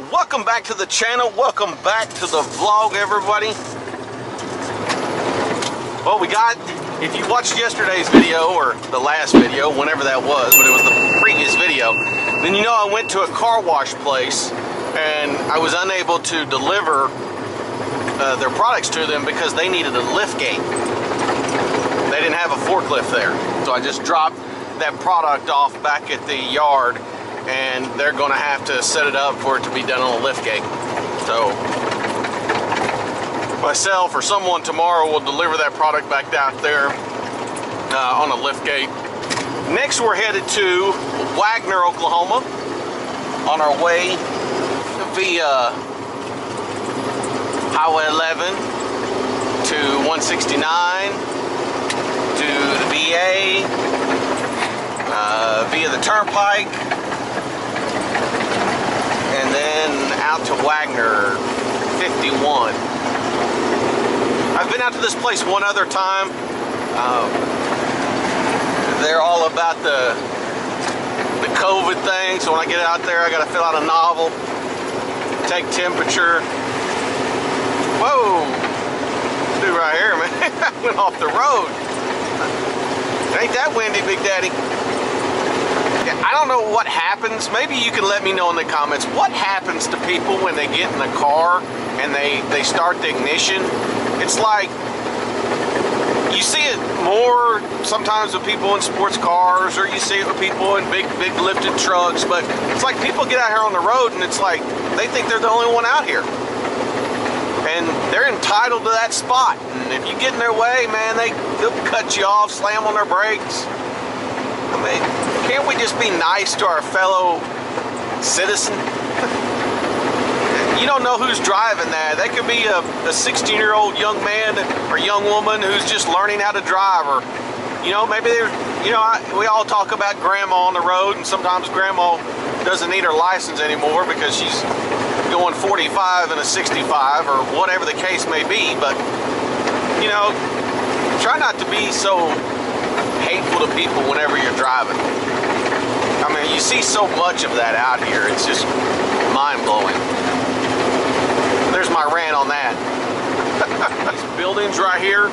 Welcome back to the channel. Welcome back to the vlog, everybody. Well, if you watched yesterday's video, or the last video, whenever that was, but it was the previous video, then you know I went to a car wash place and I was unable to deliver their products to them because they needed a lift gate. They didn't have a forklift there. So I just dropped that product off back at the yard, and they're going to have to set it up for it to be done on a lift gate. So myself or someone tomorrow will deliver that product back out there on a lift gate. Next, we're headed to Wagner, Oklahoma, on our way via Highway 11 to 169 to the VA, via the Turnpike, and then out to Wagner 51. I've been out to this place one other time. They're all about the COVID thing, so when I get out there I gotta fill out a novel, take temperature. Whoa, dude, right here, man. I went off the road. Ain't that windy, Big Daddy? I don't know what happens. Maybe you can let me know in the comments. What happens to people when they get in the car and they start the ignition? It's like, you see it more sometimes with people in sports cars, or you see it with people in big lifted trucks, but it's like people get out here on the road and it's like they think they're the only one out here. And they're entitled to that spot. And if you get in their way, man, they'll cut you off, slam on their brakes. I mean, can't we just be nice to our fellow citizen? You don't know who's driving that. That could be a 16-year-old young man or young woman who's just learning how to drive, or, you know, maybe they're, you know, we all talk about grandma on the road, and sometimes grandma doesn't need her license anymore because she's going 45 and a 65, or whatever the case may be. But, you know, try not to be so hateful to people whenever you're driving. I mean, you see so much of that out here. It's just mind-blowing. There's my rant on that. These buildings right here,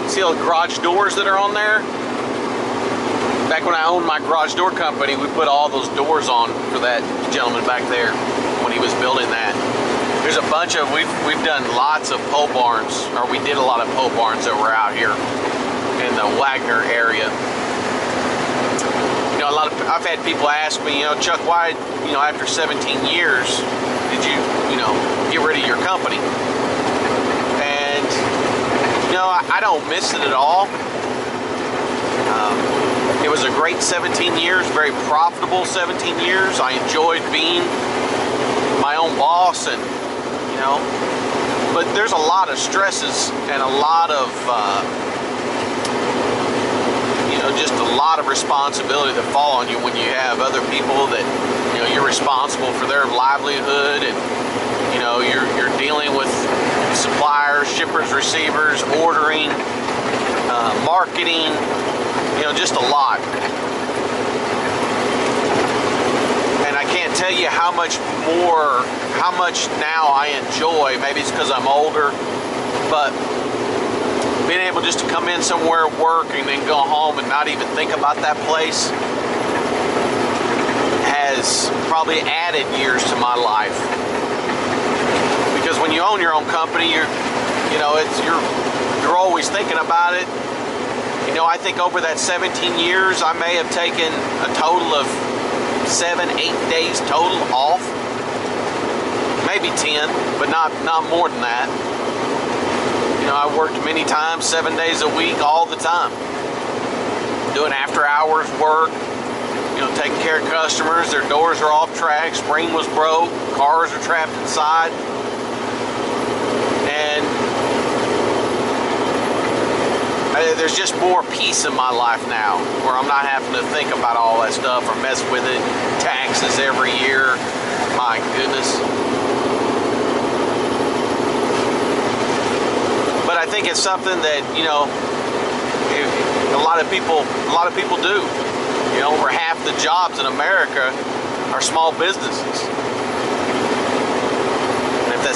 see all the garage doors that are on there? Back when I owned my garage door company, we put all those doors on for that gentleman back there when he was building that. There's a bunch of, we've done lots of pole barns, or we did a lot of pole barns that were out here in the Wagner area. You know, I've had people ask me, you know, Chuck, why, you know, after 17 years did you know, get rid of your company? And, you know, I don't miss it at all. It was a great 17 years, very profitable 17 years. I enjoyed being my own boss, and, you know, but there's a lot of stresses and a lot of, you know, just a lot of responsibility that fall on you when you have other people that, you know, you're responsible for their livelihood, and, you know, you're dealing with suppliers, shippers, receivers, ordering, marketing, you know, just a lot. And I can't tell you how much now I enjoy. Maybe it's because I'm older, but being able just to come in somewhere, work, and then go home and not even think about that place has probably added years to my life. Because when you own your own company, you're always thinking about it. You know, I think over that 17 years, I may have taken a total of 7-8 days total off. Maybe 10, but not more than that. You know, I worked many times, 7 days a week, all the time. Doing after hours work, you know, taking care of customers. Their doors are off track, spring was broke, cars are trapped inside. And there's just more peace in my life now, where I'm not having to think about all that stuff or mess with it. Taxes every year, my goodness. But I think it's something that, you know, a lot of people do. You know, over half the jobs in America are small businesses.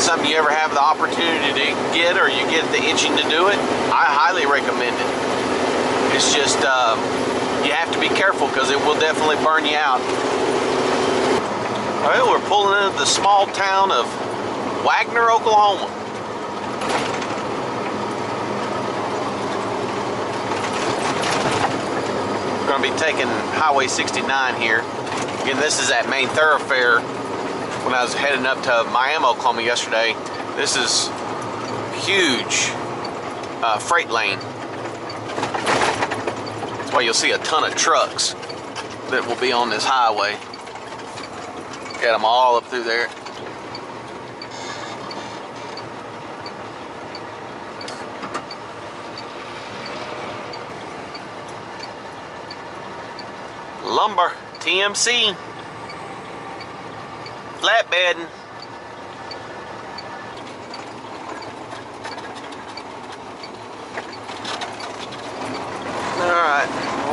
it's something you ever have the opportunity to get, or you get the itching to do it, I highly recommend it. It's just, you have to be careful because it will definitely burn you out. Well, we're pulling into the small town of Wagner, Oklahoma. We're going to be taking Highway 69 here. Again, this is that main thoroughfare. When I was heading up to Miami, Oklahoma yesterday, this is huge freight lane. That's why you'll see a ton of trucks that will be on this highway. Got them all up through there. Lumber, TMC, flatbedding. Alright,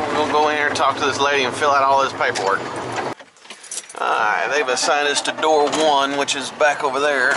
we're going to go in here and talk to this lady and fill out all this paperwork. Alright, they've assigned us to door 1, which is back over there.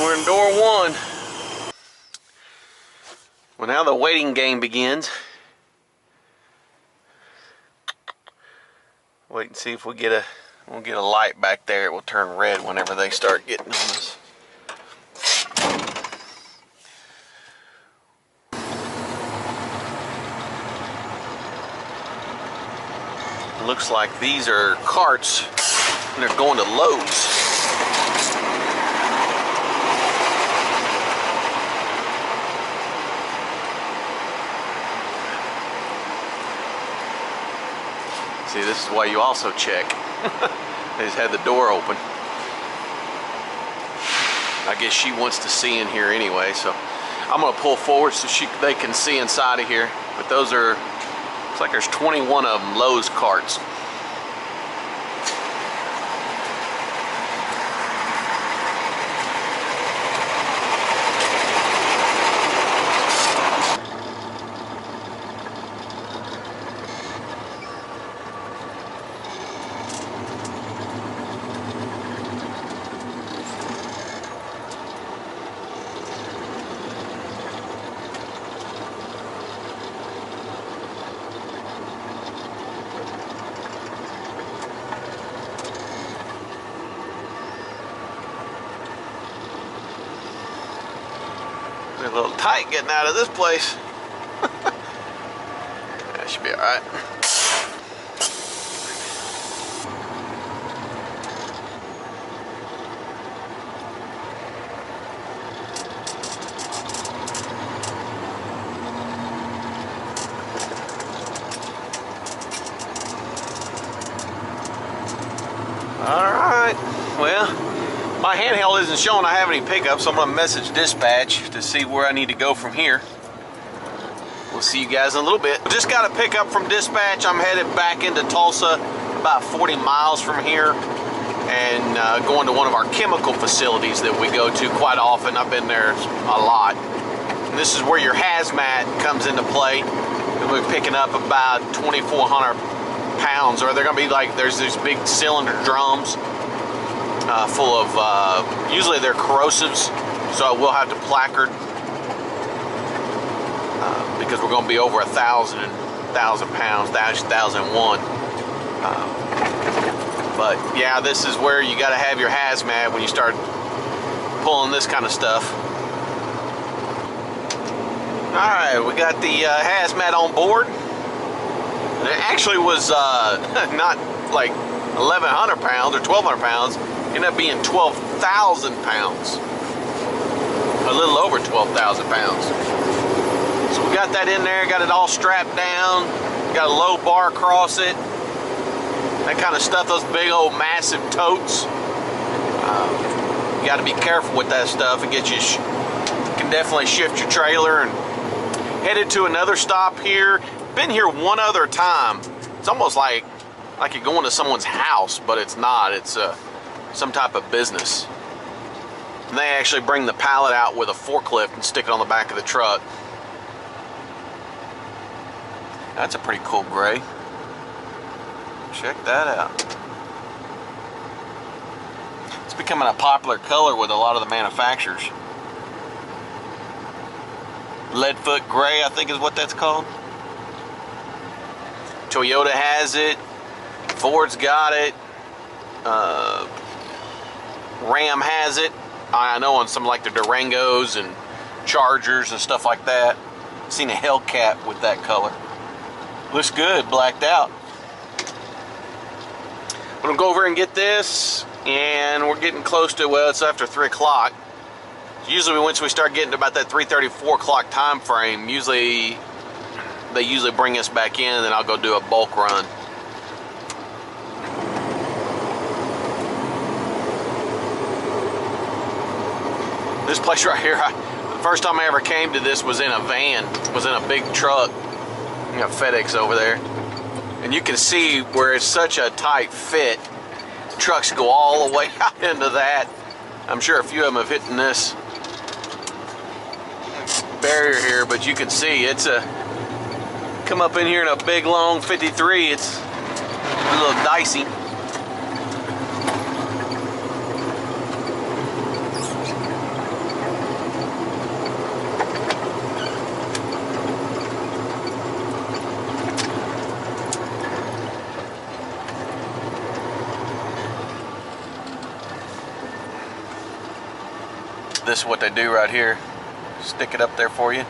We're in door 1. Well, now the waiting game begins. Wait and see if we'll get a light back there. It will turn red whenever they start getting on us. Looks like these are carts and they're going to Lowe's. See, this is why you also check. They just had the door open. I guess she wants to see in here anyway, so I'm gonna pull forward so they can see inside of here. But those are, looks like there's 21 of them Lowe's carts. A little tight getting out of this place. That should be all right. All right, well, my handheld isn't showing I have any pickups, so I'm going to message dispatch to see where I need to go from here. We'll see you guys in a little bit. Just got a pickup from dispatch. I'm headed back into Tulsa, about 40 miles from here, and going to one of our chemical facilities that we go to quite often. I've been there a lot. And this is where your hazmat comes into play. And we're picking up about 2,400 pounds, or they're going to be like, there's these big cylinder drums. Full of, usually they're corrosives, so we'll have to placard because we're going to be over 1,000 pounds, 1,001. But yeah, this is where you got to have your hazmat when you start pulling this kind of stuff. Alright, we got the hazmat on board. It actually was not like 1,100 pounds or 1,200 pounds. It ended up being 12,000 pounds. A little over 12,000 pounds. So we got that in there, got it all strapped down, got a low bar across it. That kind of stuff, those big old massive totes. You got to be careful with that stuff. It gets you, can definitely shift your trailer. And headed to another stop here. Been here one other time. It's almost like you're going to someone's house, but it's not. It's some type of business. And they actually bring the pallet out with a forklift and stick it on the back of the truck. That's a pretty cool gray. Check that out. It's becoming a popular color with a lot of the manufacturers. Leadfoot gray, I think is what that's called. Toyota has it. Ford's got it. Ram has it. I know on some like the Durangos and Chargers and stuff like that. I've seen a Hellcat with that color. Looks good, blacked out. I'm gonna go over and get this, and we're getting close to, well, it's after 3 o'clock. Usually once we start getting to about that 3:30, 4 o'clock time frame, they usually bring us back in, and then I'll go do a bulk run. This place right here, the first time I ever came to this was in a van, was in a big truck. You got FedEx over there. And you can see where it's such a tight fit. Trucks go all the way out into that. I'm sure a few of them have hit this barrier here, but you can see it's a, come up in here in a big long 53, it's a little dicey. This is what they do right here. Stick it up there for you.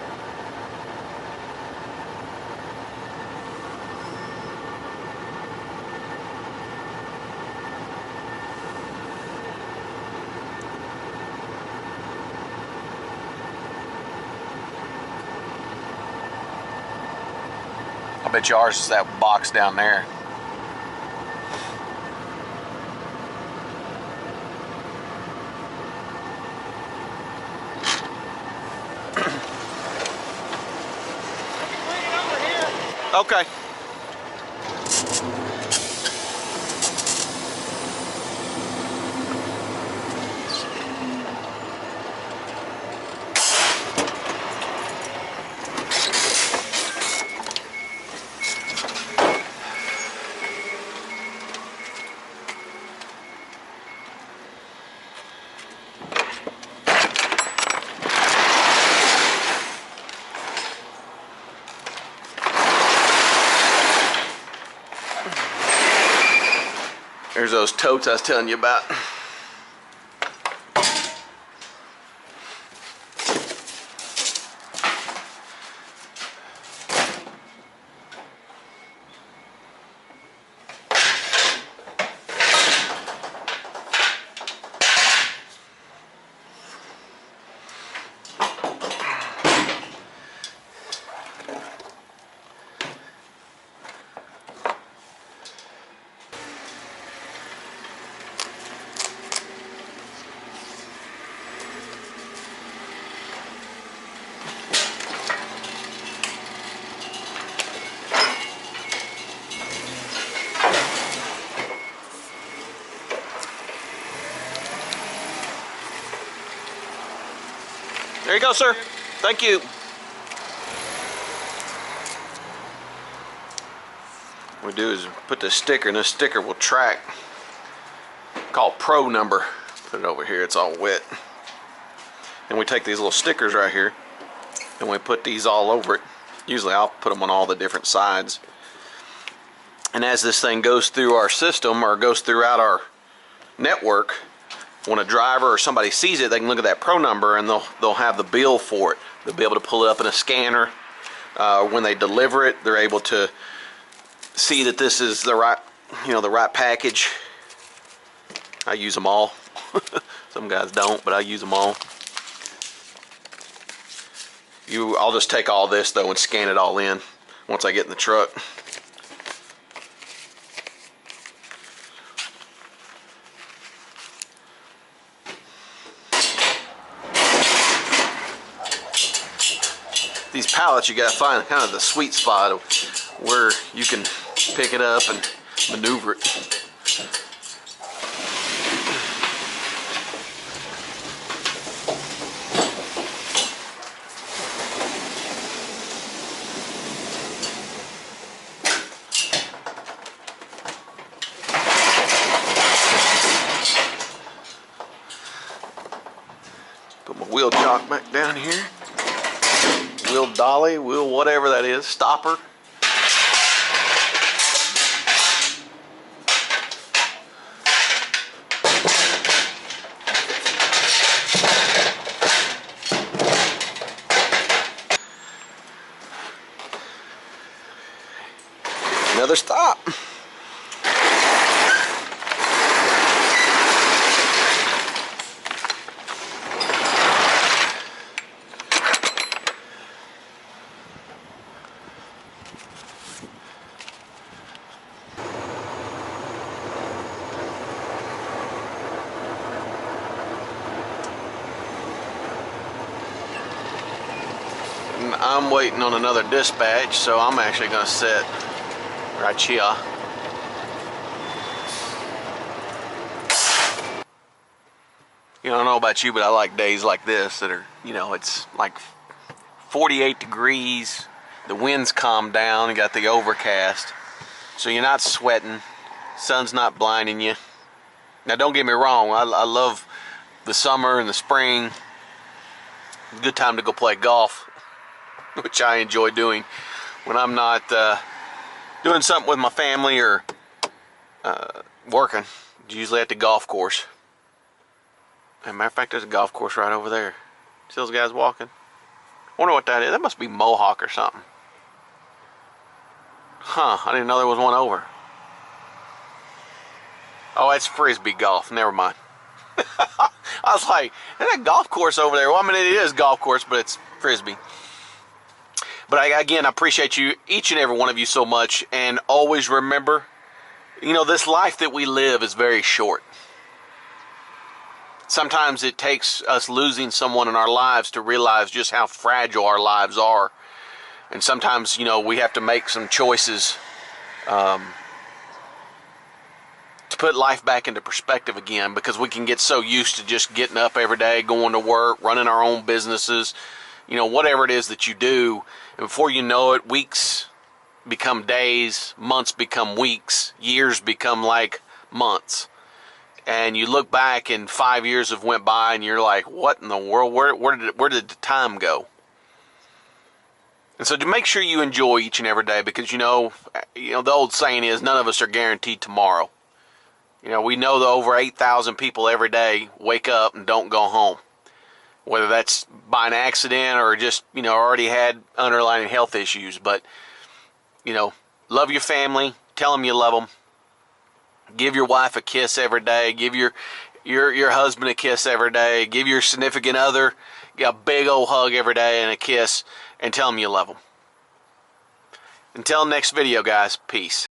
I bet yours is that box down there. Okay. There's those totes I was telling you about. There you go, sir. Thank you. What we do is put the sticker, and this sticker will track. Called Pro number. Put it over here. It's all wet. And we take these little stickers right here, and we put these all over it. Usually, I'll put them on all the different sides. And as this thing goes through our system or goes throughout our network, when a driver or somebody sees it, they can look at that pro number and they'll have the bill for it. They'll be able to pull it up in a scanner. When they deliver it, they're able to see that this is the right, the right package. I use them all. Some guys don't, but I use them all. I'll just take all this though and scan it all in once I get in the truck. These pallets, you gotta find kind of the sweet spot of where you can pick it up and maneuver it. Put my wheel chock back down here. Wheel dolly, wheel whatever that is, stopper. Another stop. I'm waiting on another dispatch, so I'm actually going to sit right here. I don't know about you, but I like days like this that are, it's like 48 degrees, the wind's calmed down, you got the overcast, so you're not sweating, sun's not blinding you. Now don't get me wrong, I love the summer and the spring. Good time to go play golf, which I enjoy doing when I'm not doing something with my family or working. Usually at the golf course. As a matter of fact, there's a golf course right over there. See those guys walking? Wonder what that is. That must be Mohawk or something. Huh, I didn't know there was one over. Oh, it's Frisbee golf. Never mind. I was like, there's a golf course over there. Well, I mean, it is golf course, but it's Frisbee. But again, I appreciate you, each and every one of you, so much. And always remember, this life that we live is very short. Sometimes it takes us losing someone in our lives to realize just how fragile our lives are. And sometimes, we have to make some choices to put life back into perspective again, because we can get so used to just getting up every day, going to work, running our own businesses, whatever it is that you do. And before you know it, weeks become days, months become weeks, years become like months. And you look back and 5 years have went by and you're like, what in the world? Where did the time go? And so to make sure you enjoy each and every day, because the old saying is none of us are guaranteed tomorrow. We know that over 8,000 people every day wake up and don't go home. Whether that's by an accident or just, already had underlying health issues. But, love your family. Tell them you love them. Give your wife a kiss every day. Give your husband a kiss every day. Give your significant other a big old hug every day and a kiss. And tell them you love them. Until next video, guys. Peace.